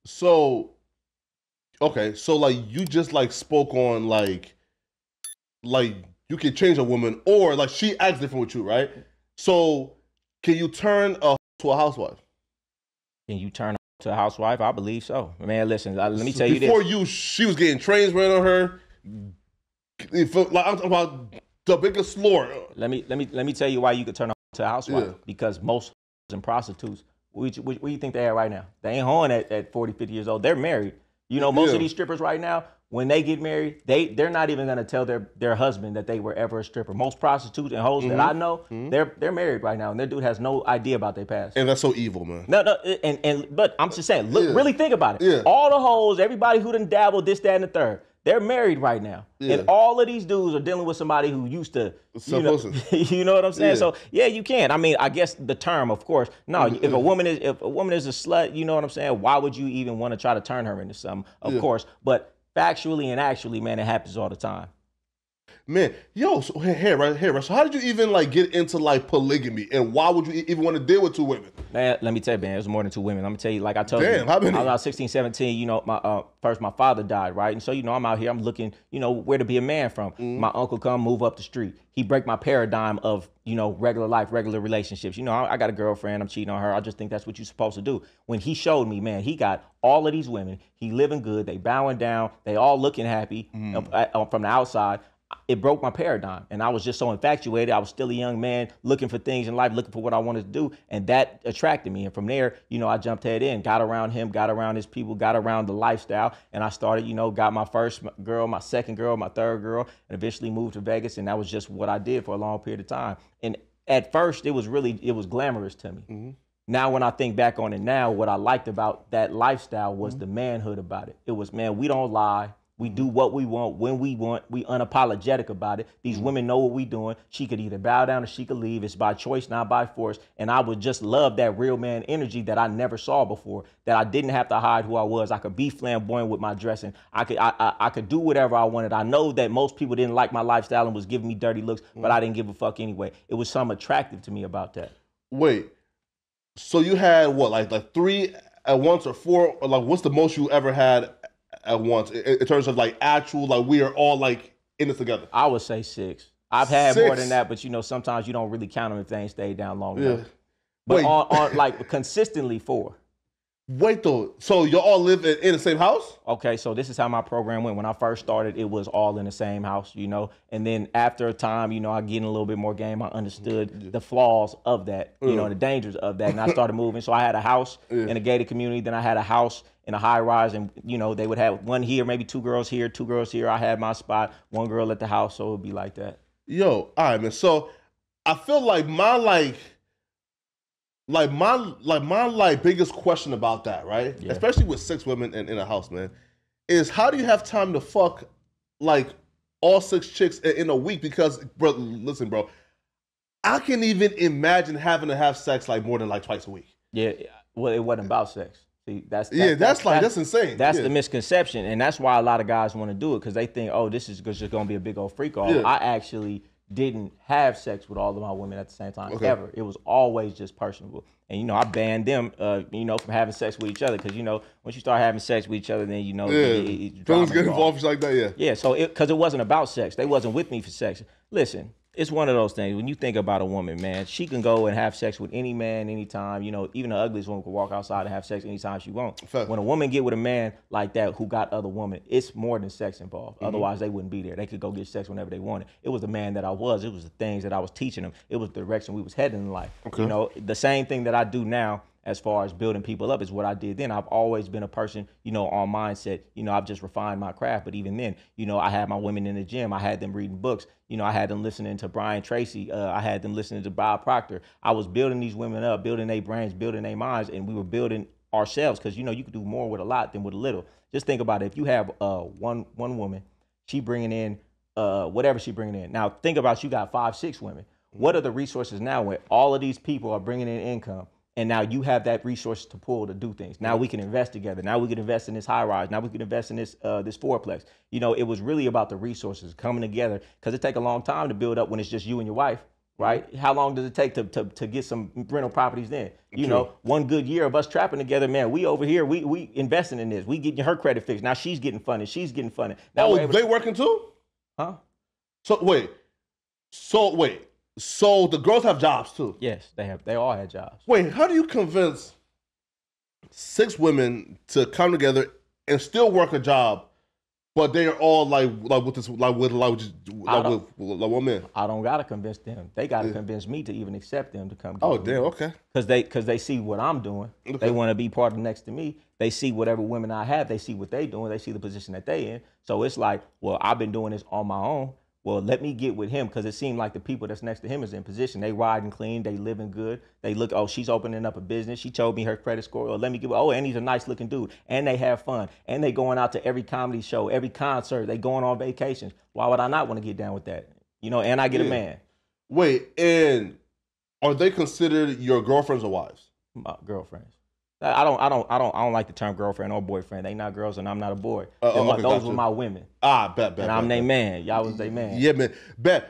So okay, so like you just like spoke on like you can change a woman or like she acts different with you, right? So can you turn a to a housewife? Can you turn to a housewife? I believe so. Man, listen, let me So tell you before this. you, she was getting trains ran on her. Like I'm talking about the biggest slur. Let me tell you why you could turn to a housewife. Yeah, Because most and prostitutes, where you think they are right now? They ain't hoeing at 40, 50 years old. They're married. You know, most of yeah, these strippers right now, when they get married, they're not even gonna tell their husband that they were ever a stripper. Most prostitutes and hoes that I know, they're married right now, and their dude has no idea about their past. and that's so evil, man. No, no, and but I'm just saying, look, Yeah, really think about it. yeah, All the hoes, everybody who done dabbled this, that, and the third, they're married right now, yeah. and all of these dudes are dealing with somebody who used to, you know, Self-hosting. you know what I'm saying. Yeah. So yeah, you can. I mean, I guess the term, of course. No, if a woman is a slut, you know what I'm saying. Why would you even want to try to turn her into something? Of Yeah. course, but factually and actually, man, it happens all the time. Man, yo, so here, right. So how did you even like get into like polygamy, and why would you even want to deal with two women? Man, let me tell you, man, it was more than two women. Let me tell you, like I told you, Damn, how many? I was about 16, 17, you know, my father died, right? And so, you know, I'm out here, I'm looking, you know, where to be a man from. My uncle come move up the street. He break my paradigm of, you know, regular life, regular relationships. You know, I got a girlfriend, I'm cheating on her. I just think that's what you're supposed to do. When he showed me, man, he got all of these women. He living good. They bowing down. They all looking happy from the outside. It broke my paradigm, and I was just so infatuated. I was still a young man looking for things in life, looking for what I wanted to do, and that attracted me. And from there, you know, I jumped head in, got around him, got around his people, got around the lifestyle, and I started, you know, got my first girl, my second girl, my third girl, and eventually moved to Vegas, and that was just what I did for a long period of time. And at first, it was glamorous to me. Now, when I think back on it now, what I liked about that lifestyle was the manhood about it. It was, man, we don't lie. We do what we want when we want. We unapologetic about it. These women know what we doing. She could either bow down or she could leave. It's by choice, not by force. And I would just love that real man energy that I never saw before. That I didn't have to hide who I was. I could be flamboyant with my dressing. I could do whatever I wanted. I know that most people didn't like my lifestyle and was giving me dirty looks, but I didn't give a fuck anyway. It was something attractive to me about that. Wait, so you had what, like three at once or four, or like what's the most you ever had at once in terms of like actual like we are all like in this together? I would say six. I've had more Six. than that, but you know, sometimes you don't really count them if they ain't stayed down long Yeah. enough. But Wait, on like consistently four. wait though. So y'all all live in the same house? Okay, so this is how my program went. When I first started, it was all in the same house, you know. And then after a time, you know, I get in a little bit more game. I understood the flaws of that, you know, the dangers of that. And I started moving. So I had a house in a gated community. Then I had a house in a high rise. And, you know, they would have one here, maybe two girls here, two girls here. I had my spot, one girl at the house. So it would be like that. Yo, all right, man. So I feel like my biggest question about that, right? Yeah. Especially with six women in a house, man, is how do you have time to fuck like all six chicks in a week? Because bro, listen, bro, I can even imagine having to have sex like more than like twice a week. Yeah, well, it wasn't about sex. See, that's insane. That's Yeah. the misconception, and that's why a lot of guys want to do it because they think, oh, this is just gonna be a big old freak off. Yeah. I actually didn't have sex with all of my women at the same time Okay. ever. It was always just personable, and you know, I banned them, you know, from having sex with each other because you know, once you start having sex with each other, then you know, Feelings get involved like that. Yeah. yeah, so because it wasn't about sex. They wasn't with me for sex. Listen, it's one of those things. When you think about a woman, man, she can go and have sex with any man, anytime. You know, even the ugliest woman can walk outside and have sex anytime she wants. Fact. When a woman get with a man like that who got other women, it's more than sex involved. Otherwise, they wouldn't be there. They could go get sex whenever they wanted. It was the man that I was. It was the things that I was teaching them. It was the direction we was heading in life. Okay. You know, the same thing that I do now as far as building people up is what I did then. I've always been a person, you know, on mindset. You know, I've just refined my craft. But even then, you know, I had my women in the gym. I had them reading books. You know, I had them listening to Brian Tracy. I had them listening to Bob Proctor. I was building these women up, building their brains, building their minds, and we were building ourselves because, you know, you could do more with a lot than with a little. Just think about it. If you have one woman, she bringing in whatever she bringing in. Now, think about you got 5, 6 women. What are the resources now where all of these people are bringing in income? And now you have that resource to pull to do things. Now we can invest together. Now we can invest in this high rise. Now we can invest in this this fourplex. You know, it was really about the resources coming together because it take a long time to build up when it's just you and your wife. right? How long does it take to get some rental properties then? You True. know, one good year of us trapping together, man, we over here, we investing in this. We getting her credit fixed. Now she's getting funded. She's getting funded. Now Oh, they working too? Huh? So wait. So the girls have jobs too? Yes, they all had jobs. Wait, how do you convince 6 women to come together and still work a job, but they are all like with one man? I don't gotta convince them. They gotta convince me to even accept them to come. Oh damn, okay. Because they see what I'm doing. Okay. They want to be part of next to me. They see whatever women I have. They see what they doing. They see the position that they in. So it's like, well, I've been doing this on my own. Well, let me get with him, because it seemed like the people that's next to him is in position. They riding clean, they living good. They look, oh, she's opening up a business. She told me her credit score. Or let me give, oh, and he's a nice looking dude. And they have fun. And they going out to every comedy show, every concert. They going on vacations. Why would I not want to get down with that? You know, and I get a man. Wait, and are they considered your girlfriends or wives? My girlfriends. I don't like the term girlfriend or boyfriend. They not girls and I'm not a boy. Okay, those were my women. Bet. And I'm their man. Y'all was their man. Yeah, man. Bet.